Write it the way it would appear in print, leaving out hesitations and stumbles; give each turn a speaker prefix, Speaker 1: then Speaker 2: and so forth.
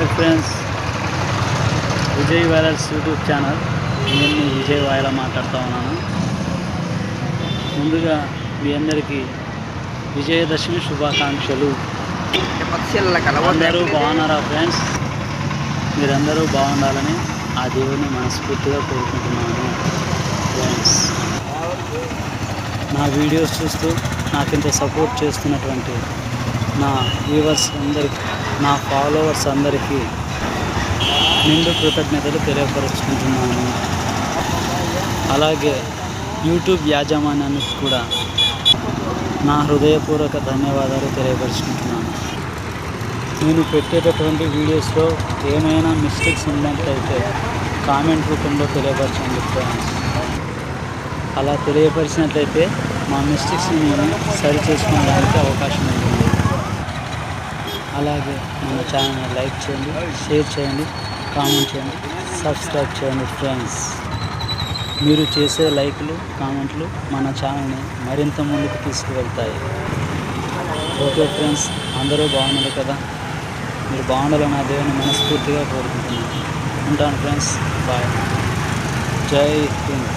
Speaker 1: Hi friends, Vijay virals YouTube channel. నేను మీ విజయ్ వాయిలా మాట్లాడుతూ ఉన్నాను. ముందుగా మీ అందరికీ విజయదశమి శుభాకాంక్షలు. అందరూ బాగున్నారా ఫ్రెండ్స్? మీరందరూ బాగుండాలని ఆ దేవుని మనస్ఫూర్తిగా కోరుకుంటున్నాను. ఫ్రెండ్స్, నా వీడియోస్ చూస్తూ నాకు ఇంత సపోర్ట్ చేస్తున్నటువంటి నా వ్యూవర్స్ అందరికీ, నా ఫాలోవర్స్ అందరికీ నిండు కృతజ్ఞతలు తెలియపరుచుకుంటున్నాను. అలాగే యూట్యూబ్ యాజమాన్యానికి కూడా నా హృదయపూర్వక ధన్యవాదాలు తెలియపరుచుకుంటున్నాను. నేను పెట్టేటటువంటి వీడియోస్లో ఏమైనా మిస్టేక్స్ ఉన్నట్లయితే కామెంట్ రూపంలో తెలియపరచండి ఫ్రెండ్స్. అలా తెలియపరిచినట్లయితే మా మిస్టేక్స్ని మేము సరి చేసుకోవడానికి అవకాశం ఉంటుంది. అలాగే మన ఛానల్ని లైక్ చేయండి, షేర్ చేయండి, కామెంట్ చేయండి, సబ్స్క్రైబ్ చేయండి ఫ్రెండ్స్. మీరు చేసే లైక్లు, కామెంట్లు మన ఛానల్ని మరింత ముందుకు తీసుకువెళ్తాయి. ఓకే ఫ్రెండ్స్, అందరూ బాగున్నారు కదా? మీరు బాగుండాలని నా దేవుని మనస్ఫూర్తిగా కోరుకుంటున్నాను. ఉంటాను ఫ్రెండ్స్, బాయ్. జై హింద్.